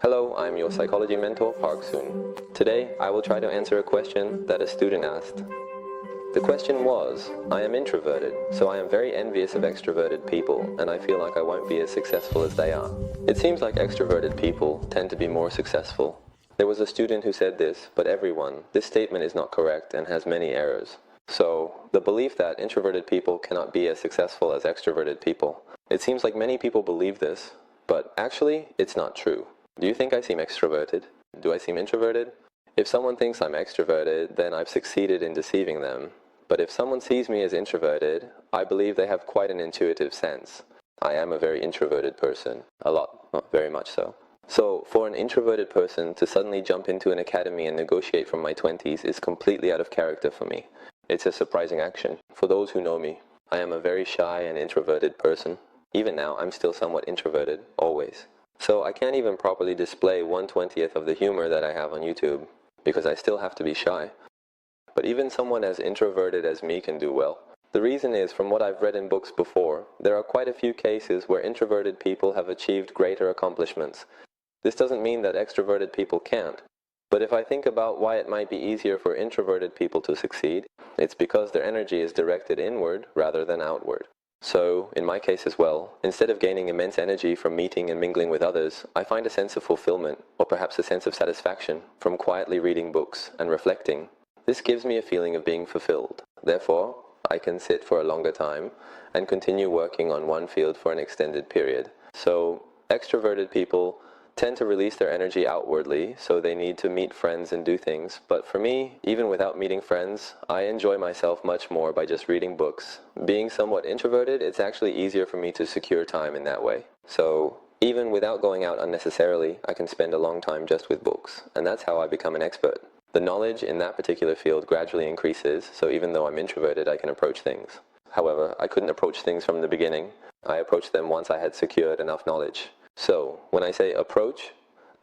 Hello, I'm your psychology mentor, Park Seni. Today, I will try to answer a question that a student asked. The question was, I am introverted, so I am very envious of extroverted people, and I feel like I won't be as successful as they are. It seems like extroverted people tend to be more successful. There was a student who said this, but this statement is not correct and has many errors. So, the belief that introverted people cannot be as successful as extroverted people. It seems like many people believe this, but actually, it's not true. Do you think I seem extroverted? Do I seem introverted? If someone thinks I'm extroverted, then I've succeeded in deceiving them. But if someone sees me as introverted, I believe they have quite an intuitive sense. I am a very introverted person. A lot, very much so. So, for an introverted person to suddenly jump into an academy and negotiate from my 20s is completely out of character for me. It's a surprising action. For those who know me, I am a very shy and introverted person. Even now, I'm still somewhat introverted, always. So I can't even properly display 1/20th of the humor that I have on YouTube, because I still have to be shy. But even someone as introverted as me can do well. The reason is, from what I've read in books before, there are quite a few cases where introverted people have achieved greater accomplishments. This doesn't mean that extroverted people can't. But if I think about why it might be easier for introverted people to succeed, it's because their energy is directed inward rather than outward. So, in my case as well, instead of gaining immense energy from meeting and mingling with others, I find a sense of fulfillment, or perhaps a sense of satisfaction, from quietly reading books and reflecting. This gives me a feeling of being fulfilled. Therefore, I can sit for a longer time and continue working on one field for an extended period. So, extroverted people tend to release their energy outwardly, so they need to meet friends and do things. But for me, even without meeting friends, I enjoy myself much more by just reading books. Being somewhat introverted, it's actually easier for me to secure time in that way. So, even without going out unnecessarily, I can spend a long time just with books, and that's how I become an expert. The knowledge in that particular field gradually increases, so even though I'm introverted, I can approach things. However, I couldn't approach things from the beginning. I approached them once I had secured enough knowledge. So, when I say approach,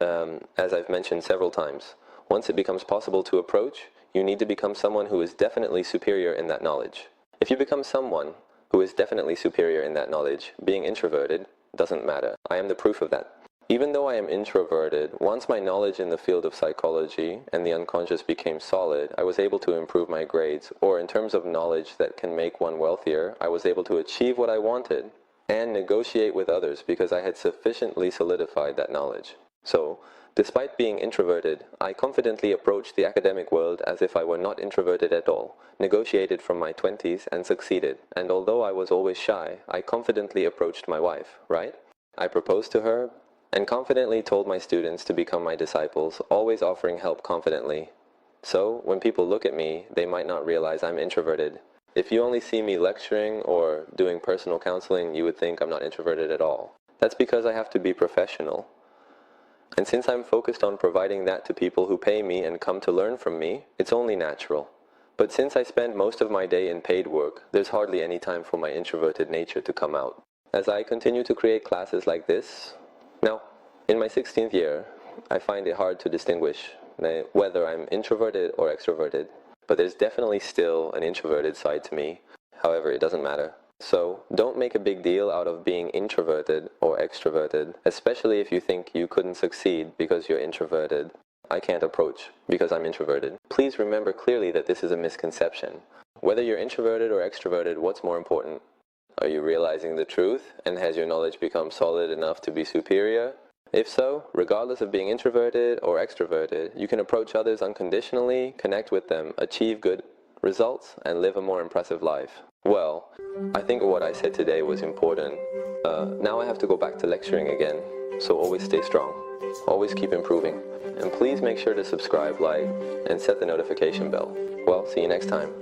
as I've mentioned several times, once it becomes possible to approach, you need to become someone who is definitely superior in that knowledge. If you become someone who is definitely superior in that knowledge, being introverted doesn't matter. I am the proof of that. Even though I am introverted, once my knowledge in the field of psychology and the unconscious became solid, I was able to improve my grades, or in terms of knowledge that can make one wealthier, I was able to achieve what I wanted and negotiate with others because I had sufficiently solidified that knowledge. So, despite being introverted, I confidently approached the academic world as if I were not introverted at all, negotiated from my 20s and succeeded. And although I was always shy, I confidently approached my wife, right? I proposed to her and confidently told my students to become my disciples, always offering help confidently. So, when people look at me, they might not realize I'm introverted. If you only see me lecturing or doing personal counseling, you would think I'm not introverted at all. That's because I have to be professional. And since I'm focused on providing that to people who pay me and come to learn from me, it's only natural. But since I spend most of my day in paid work, there's hardly any time for my introverted nature to come out. As I continue to create classes like this, now, in my 16th year, I find it hard to distinguish whether I'm introverted or extroverted. But there's definitely still an introverted side to me. However, it doesn't matter. So, don't make a big deal out of being introverted or extroverted, especially if you think you couldn't succeed because you're introverted. I can't approach because I'm introverted. Please remember clearly that this is a misconception. Whether you're introverted or extroverted, what's more important? Are you realizing the truth, and has your knowledge become solid enough to be superior? If so, regardless of being introverted or extroverted, you can approach others unconditionally, connect with them, achieve good results, and live a more impressive life. Well, I think what I said today was important. Now I have to go back to lecturing again, so always stay strong. Always keep improving. And please make sure to subscribe, like, and set the notification bell. Well, see you next time.